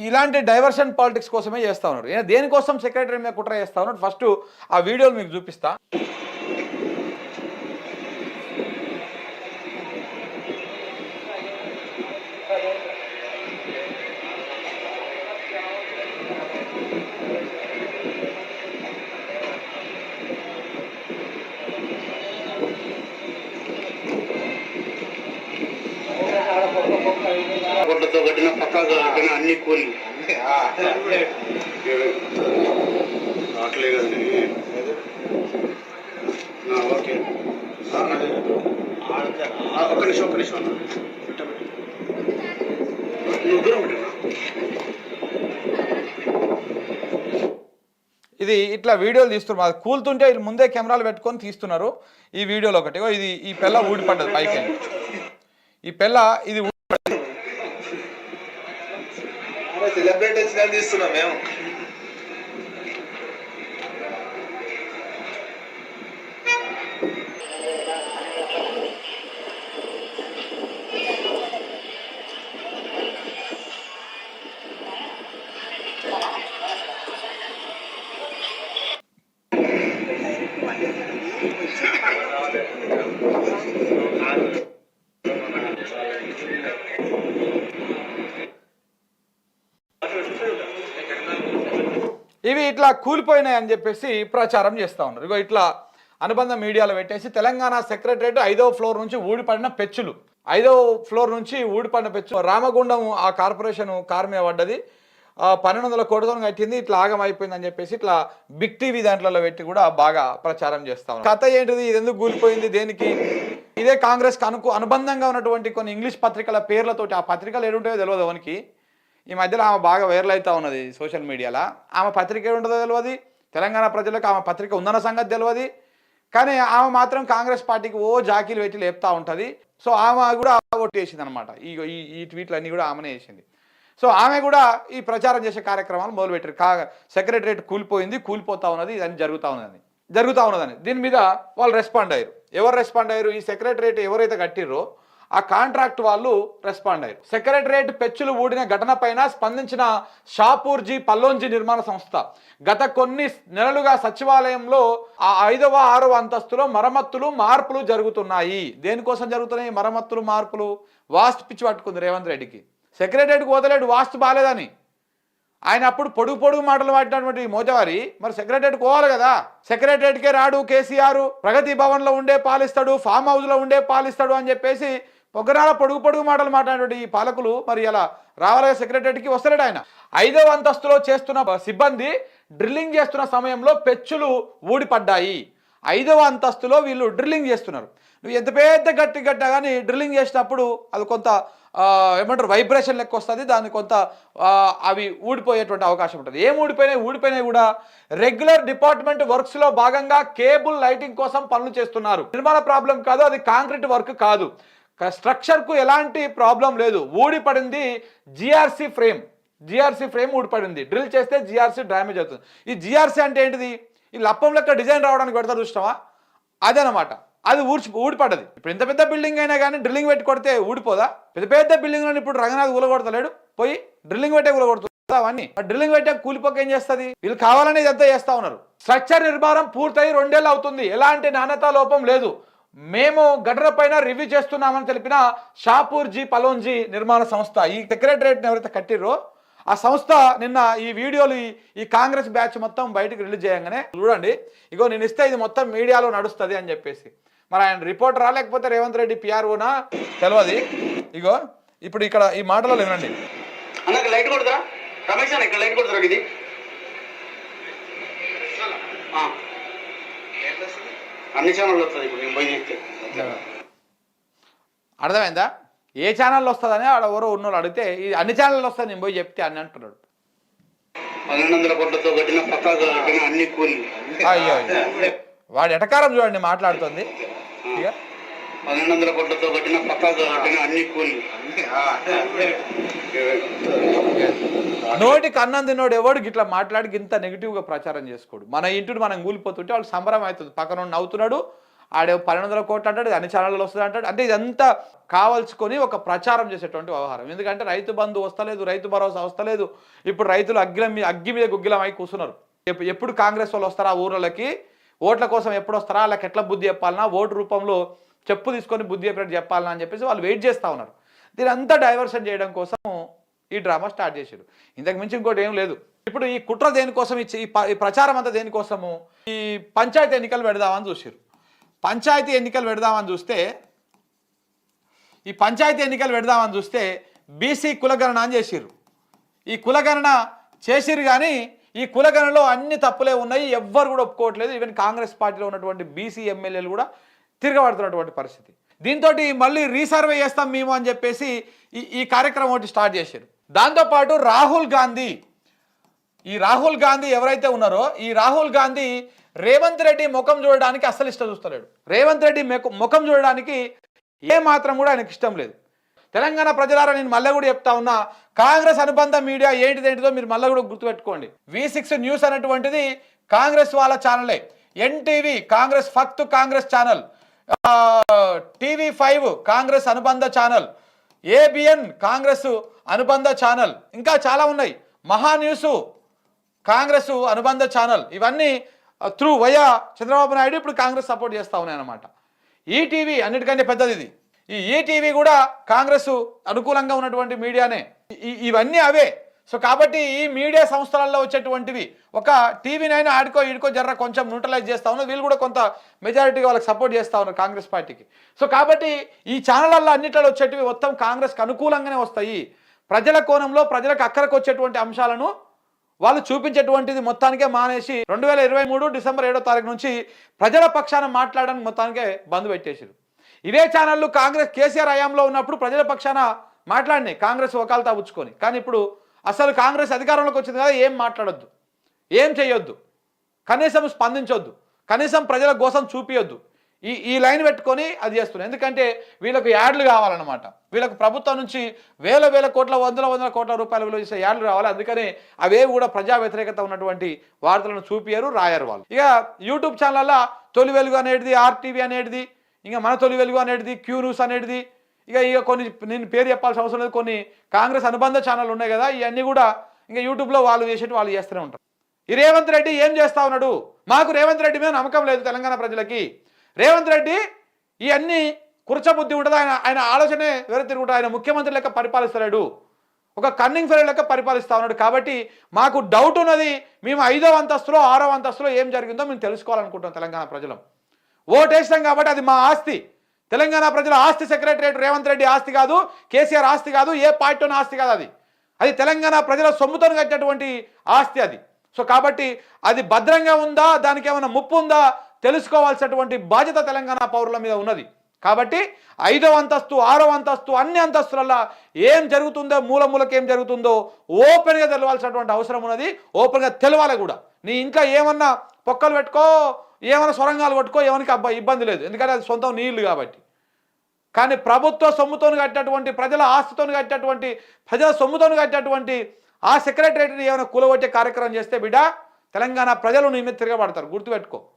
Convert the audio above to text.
ఇలాంటి diversion politics కోసమే చేస్తా ఉన్నారు. దేనికోసం సెక్రటరీ మీద కుట్ర చేస్తా ఉన్నారు. ఫస్ట్ ఆ వీడియోలు మీకు చూపిస్తా. గుడ్డతో కట్టిన పక్కాగా కట్టిన అన్ని కూలి అట్లే కదండి. ఓకే ఒక్క నిమిషం నువ్వు దూరం పెట్టినా. ఇది ఇట్లా వీడియోలు తీస్తున్నారు. అది కూలుతుంటే ముందే కెమెరాలు పెట్టుకొని తీస్తున్నారు. ఈ వీడియోలో ఒకటి ఇది ఈ పిల్ల ఊడిపడ్డది పైకి. ఈ పిల్ల ఇది సెలబ్రేట్ వచ్చినా తీస్తున్నాం మేము. ఇవి ఇట్లా కూలిపోయినాయని చెప్పేసి ప్రచారం చేస్తూ ఉన్నారు. ఇగో ఇట్లా అనుబంధ మీడియాలో పెట్టేసి తెలంగాణ సెక్రటరేట్ 5వ ఫ్లోర్ నుంచి ఊడిపడిన పెచ్చులు, 5వ ఫ్లోర్ నుంచి ఊడిపడిన పెచ్చులు, రామగుండం ఆ కార్పొరేషన్ కారు మీద పడ్డది, 1200 కోట్లతో కట్టింది, ఇట్లా ఆగం అయిపోయిందని చెప్పేసి ఇట్లా బిగ్ టీవీ దాంట్లో పెట్టి కూడా బాగా ప్రచారం చేస్తా ఉన్నారు. కథ ఏంటిది, ఇది ఎందుకు కూలిపోయింది, దేనికి? ఇదే కాంగ్రెస్ అనుబంధంగా ఉన్నటువంటి కొన్ని ఇంగ్లీష్ పత్రికల పేర్లతోటి, ఆ పత్రికలు ఏడుంటాయో తెలియదు అవనికి. ఈ మధ్యలో ఆమె బాగా వైరల్ అవుతూ ఉన్నది సోషల్ మీడియాలో. ఆమె పత్రిక ఏముంటుందో తెలియదు, తెలంగాణ ప్రజలకు ఆమె పత్రిక ఉందన్న సంగతి తెలియదు. కానీ ఆమె మాత్రం కాంగ్రెస్ పార్టీకి జాకీలు పెట్టి లేపుతూ ఉంటుంది. సో ఆమె కూడా ఓటు వేసింది అనమాట. ఈ ట్వీట్లన్నీ కూడా ఆమెనే వేసింది. సో ఆమె కూడా ఈ ప్రచారం చేసే కార్యక్రమాలు మొదలుపెట్టారు. సెక్రటరేట్ కూలిపోతా ఉన్నది, ఇదని జరుగుతూ ఉన్నదని దీని మీద వాళ్ళు రెస్పాండ్ అయ్యారు. ఎవరు రెస్పాండ్ అయ్యారు? ఈ సెక్రటరేట్ ఎవరైతే కట్టిర్రో ఆ కాంట్రాక్ట్ వాళ్ళు రెస్పాండ్ అయ్యారు. సెక్రటరేట్ పెచ్చులు ఊడిన ఘటన పైన స్పందించిన షాపూర్జీ పల్లోంజీ నిర్మాణ సంస్థ గత కొన్ని నెలలుగా సచివాలయంలో ఆ 5వ 6వ అంతస్తులో మరమ్మతులు మార్పులు జరుగుతున్నాయి. దేనికోసం జరుగుతున్నాయి మరమ్మతులు మార్పులు? వాస్తు పిచ్చి పట్టుకుంది రేవంత్ రెడ్డికి. సెక్రటరేట్కి వదలేడు వాస్తు బాలేదని. ఆయన అప్పుడు పొడుగు మాటలు మాట్లాడినటువంటి మోజవారి మరి సెక్రటరేట్కి పోవాలి కదా. సెక్రటరేట్కే రాడు కేసీఆర్, ప్రగతి భవన్లో ఉండే పాలిస్తాడు, ఫామ్ హౌస్లో ఉండే పాలిస్తాడు అని చెప్పేసి పొగనాల పొడుగు మాటలు మాట్లాడినటువంటి ఈ పాలకులు మరి ఇలా రావాలిగా సెక్రటరేట్కి. వస్తలేడు ఆయన. 5వ అంతస్తులో చేస్తున్న సిబ్బంది డ్రిల్లింగ్ చేస్తున్న సమయంలో పెచ్చులు ఊడిపడ్డాయి. 5వ అంతస్తులో వీళ్ళు డ్రిల్లింగ్ చేస్తున్నారు. నువ్వు ఎంత పెద్ద గట్టిగా కానీ డ్రిల్లింగ్ చేసినప్పుడు అది కొంత ఏమంటారు వైబ్రేషన్ లెక్క వస్తుంది, దాన్ని కొంత అవి ఊడిపోయేటువంటి అవకాశం ఉంటుంది. ఏం ఊడిపోయినాయి కూడా రెగ్యులర్ డిపార్ట్మెంట్ వర్క్స్లో భాగంగా కేబుల్ లైటింగ్ కోసం పనులు చేస్తున్నారు. నిర్మాణ ప్రాబ్లం కాదు, అది కాంక్రీట్ వర్క్ కాదు, స్ట్రక్చర్కు ఎలాంటి ప్రాబ్లం లేదు. ఊడిపడింది జిఆర్సీ ఫ్రేమ్ ఊడిపడింది. డ్రిల్ చేస్తే జిఆర్సీ డ్యామేజ్ అవుతుంది. ఈ జిఆర్సీ అంటే ఏంటిది? ఈ లప్పం లెక్క డిజైన్ రావడానికి పెడతారు చూసినావా, అదేనమాట. అది ఊడిపడ్డది. ఇప్పుడు ఎంత పెద్ద బిల్డింగ్ అయినా కానీ డ్రిల్లింగ్ పెట్టి కొడితే ఊడిపోదా? పెద్ద బిల్డింగ్లను ఇప్పుడు రంగనాథ్ కూలగొడతలేడు, పోయి డ్రిల్లింగ్ పెట్టే కూలగొడుతుంది అవన్నీ. డ్రిల్లింగ్ పెట్టే కూలిపోక ఏం చేస్తుంది? వీళ్ళు కావాలని ఇదంతా చేస్తూ ఉన్నారు. స్ట్రక్చర్ నిర్మాణం పూర్తయి 2 ఏళ్ళు అవుతుంది, ఎలాంటి నాణ్యతా లోపం లేదు. మేము ఘటన పైన రివ్యూ చేస్తున్నామని తెలిపిన షాపూర్జీ పలోంజీ నిర్మాణ సంస్థ. ఈ సెక్రటరేట్ని ఎవరైతే కట్టిరో ఆ సంస్థ నిన్న ఈ వీడియోలు ఈ కాంగ్రెస్ బ్యాచ్ మొత్తం బయటకు రిలీజ్ చేయగానే చూడండి, ఇగో నేను ఇస్తే ఇది మొత్తం మీడియాలో నడుస్తుంది అని చెప్పేసి. మరి ఆయన రిపోర్టరా లేకపోతే రేవంత్ రెడ్డి పిఆర్ఓనా తెలియదు. ఇగో ఇప్పుడు ఇక్కడ ఈ మాటలో వినండి. లైట్ కొడతారా రమేష్ అన్న, ఇక్కడ లైట్ కొడతారా? ఇది అన్ని ఛానల్లో వస్తుంది. ఇప్పుడు నేను పోయి చెప్తే అర్థమైందా? ఏ ఛానల్లో వస్తుందని ఆడ ఎవరో ఉన్నోళ్ళు అడిగితే ఇది అన్ని ఛానల్లో వస్తుంది నేను పోయి చెప్తే అని అంటున్నాడు. 1200 కోట్లతో కట్టిన పక్కాగా కట్టిన అన్ని కూలి. అయ్యో వాడు ఎటకారం చూడండి మాట్లాడుతుంది. 1200 కోట్లతో కట్టిన పక్కాగా కట్టిన అన్ని కూలి. నోటికి అన్నం తిన్నోడు ఎవడు ఇట్లా మాట్లాడి ఇంత నెగిటివ్గా ప్రచారం చేసుకోడు. మన ఇంటిని మనం కూలిపోతుంటే వాళ్ళు సంబరం అవుతుంది, పక్కన నవ్వుతున్నాడు, ఆడే 1200 కోట్లు అంటాడు, అన్ని ఛానళ్ళు వస్తుంది అంటాడు. అంటే ఇదంతా కావాల్చుకొని ఒక ప్రచారం చేసేటువంటి వ్యవహారం. ఎందుకంటే రైతు బంధు వస్తలేదు, రైతు భరోసా వస్తలేదు. ఇప్పుడు రైతులు అగ్గి మీద గుగ్గిలం అయి కూర్చున్నారు. ఎప్పుడు కాంగ్రెస్ వాళ్ళు వస్తారా ఊర్లకి, ఓట్ల కోసం ఎప్పుడు వస్తారా, వాళ్ళకి ఎట్లా బుద్ధి చెప్పాలన్నా, ఓటు రూపంలో చెప్పు తీసుకొని బుద్ధి చెప్పినట్టు చెప్పాలన్నా అని చెప్పేసి వాళ్ళు వెయిట్ చేస్తూ ఉన్నారు. దీని అంతా డైవర్షన్ చేయడం కోసం ఈ డ్రామా స్టార్ట్ చేశారు. ఇంతకు మించి ఇంకోటి ఏం లేదు. ఇప్పుడు ఈ కుట్ర దేనికోసం ఇచ్చి ఈ ప్రచారం అంతా దేనికోసము, ఈ పంచాయతీ ఎన్నికలు పెడదామని చూసారు. పంచాయతీ ఎన్నికలు పెడదామని చూస్తే బీసీ కులగణన అని చేసిర్రు. ఈ కులగణన చేసిర్రు కానీ ఈ కులగణనలో అన్ని తప్పులే ఉన్నాయి, ఎవ్వరు కూడా ఒప్పుకోవట్లేదు. ఈవెన్ కాంగ్రెస్ పార్టీలో ఉన్నటువంటి బీసీ ఎమ్మెల్యేలు కూడా తిరగబడుతున్నటువంటి పరిస్థితి. దీంతో మళ్ళీ రీసర్వే చేస్తాం మేము అని చెప్పేసి ఈ కార్యక్రమం ఒకటి స్టార్ట్ చేశారు. దాంతోపాటు రాహుల్ గాంధీ ఎవరైతే ఉన్నారో ఈ రాహుల్ గాంధీ రేవంత్ రెడ్డి ముఖం చూడడానికి అస్సలు ఇష్టం చూస్తలేడు. రేవంత్ రెడ్డి ముఖం చూడడానికి ఏ మాత్రం కూడా ఆయనకు ఇష్టం లేదు. తెలంగాణ ప్రజలారా, నేను మళ్ళీ కూడా చెప్తా ఉన్నా, కాంగ్రెస్ అనుబంధ మీడియా ఏంటిదేంటిదో మీరు మళ్ళీ కూడా గుర్తుపెట్టుకోండి. V6 న్యూస్ అనేటువంటిది కాంగ్రెస్ వాళ్ళ ఛానలే. ఎన్టీవీ కాంగ్రెస్ ఫక్తు కాంగ్రెస్ ఛానల్, TV5 కాంగ్రెస్ అనుబంధ ఛానల్, ABN కాంగ్రెస్ అనుబంధ ఛానల్, ఇంకా చాలా ఉన్నాయి. మహా న్యూస్ కాంగ్రెస్ అనుబంధ ఛానల్. ఇవన్నీ త్రూ వయా చంద్రబాబు నాయుడు ఇప్పుడు కాంగ్రెస్ సపోర్ట్ చేస్తూ ఉన్నాయి అన్నమాట. ఈటీవీ అన్నిటికంటే పెద్దది ఇది. ఈ ఈటీవీ కూడా కాంగ్రెస్ అనుకూలంగా ఉన్నటువంటి మీడియానే. ఇవన్నీ అవే. సో కాబట్టి ఈ మీడియా సంస్థలలో వచ్చేటువంటివి ఒక TV9 ఆడుకో ఈడుకో జర్ర కొంచెం న్యూట్రలైజ్ చేస్తూ ఉన్నారు. వీళ్ళు కూడా కొంత మెజారిటీగా వాళ్ళకి సపోర్ట్ చేస్తూ ఉన్నారు కాంగ్రెస్ పార్టీకి. సో కాబట్టి ఈ ఛానళ్ళల్లో అన్నిట్లో వచ్చేటివి మొత్తం కాంగ్రెస్కి అనుకూలంగానే వస్తాయి. ప్రజల కోణంలో ప్రజలకు అక్కరకు వచ్చేటువంటి అంశాలను వాళ్ళు చూపించేటువంటిది మొత్తానికే మానేసి 2023 డిసెంబర్ 7వ తారీఖు నుంచి ప్రజల పక్షాన మాట్లాడడానికి మొత్తానికే బంద్ పెట్టేశారు. ఇవే ఛానళ్ళు కాంగ్రెస్ కేసీఆర్ హయాంలో ఉన్నప్పుడు ప్రజల పక్షాన మాట్లాడినాయి కాంగ్రెస్ వకాల్తా పుచ్చుకొని. కానీ ఇప్పుడు అసలు కాంగ్రెస్ అధికారంలోకి వచ్చింది కదా, ఏం మాట్లాడొద్దు, ఏం చేయొద్దు, కనీసం స్పందించొద్దు, కనీసం ప్రజల కోసం చూపియొద్దు. ఈ లైన్ పెట్టుకొని అది చేస్తున్నారు. ఎందుకంటే వీళ్ళకు యాడ్లు కావాలన్నమాట. వీళ్ళకు ప్రభుత్వం నుంచి వేల కోట్ల వందల కోట్ల రూపాయల విలువ చేసే యాడ్లు రావాలి. అందుకని అవేవి కూడా ప్రజా వ్యతిరేకత ఉన్నటువంటి వార్తలను చూపియరు, రాయరు వాళ్ళు. ఇక యూట్యూబ్ ఛానళ్ళ తొలి వెలుగు అనేది, RTV అనేది, ఇంకా మన తొలి వెలుగు అనేది, Q న్యూస్ అనేది, ఇక కొన్ని నేను పేరు చెప్పాల్సిన అవసరం లేదు, కొన్ని కాంగ్రెస్ అనుబంధ ఛానల్ ఉన్నాయి కదా, ఇవన్నీ కూడా ఇంకా యూట్యూబ్లో వాళ్ళు వాళ్ళు చేస్తూనే ఉంటారు. ఈ రేవంత్ రెడ్డి ఏం చేస్తా ఉన్నాడు? మాకు రేవంత్ రెడ్డి మీద నమ్మకం లేదు తెలంగాణ ప్రజలకి. రేవంత్ రెడ్డి ఇవన్నీ కుర్చబుద్ధి ఉంటుంది, ఆయన ఆలోచనే వేరే తిరుగుతుంది. ఆయన ముఖ్యమంత్రి లెక్క పరిపాలిస్తలేడు, ఒక కన్నింగ్ ఫెయిల్ లెక్క పరిపాలిస్తూ ఉన్నాడు. కాబట్టి మాకు డౌట్ ఉన్నది, మేము 5వ అంతస్తులో 6వ అంతస్తులో ఏం జరిగిందో మేము తెలుసుకోవాలనుకుంటాం. తెలంగాణ ప్రజలం ఓటేస్తాం కాబట్టి అది మా ఆస్తి. తెలంగాణ ప్రజల ఆస్తి సెక్రటరియట్ రేవంత్ రెడ్డి ఆస్తి కాదు, కేసీఆర్ ఆస్తి కాదు, ఏ పార్టీలోని ఆస్తి కాదు. అది తెలంగాణ ప్రజల సొమ్ముతో కట్టినటువంటి ఆస్తి అది. సో కాబట్టి అది భద్రంగా ఉందా, దానికి ఏమైనా ముప్పు ఉందా తెలుసుకోవాల్సినటువంటి బాధ్యత తెలంగాణ పౌరుల మీద ఉన్నది. కాబట్టి 5వ అంతస్తు 6వ అంతస్తు అన్ని అంతస్తులలో ఏం జరుగుతుందో, మూలకి ఏం జరుగుతుందో ఓపెన్గా తెలవాల్సినటువంటి అవసరం ఉన్నది. ఓపెన్గా తెలవాలి కూడా. నీ ఇంట్లో ఏమన్నా పొక్కలు పెట్టుకో, ఏమైనా సొరంగాలు కొట్టుకో, ఎవరికి ఇబ్బంది లేదు, ఎందుకంటే అది సొంతం నీళ్లు కాబట్టి. కానీ ప్రభుత్వ సొమ్ముతో కట్టినటువంటి, ప్రజల ఆస్తితో కట్టినటువంటి, ప్రజల సొమ్ముతో కట్టినటువంటి ఆ సెక్రటరియట్ని ఏమైనా కూలగొట్టే కార్యక్రమం చేస్తే బిడ్డ తెలంగాణ ప్రజలు నీ మీద తిరగబడతారు, గుర్తుపెట్టుకో.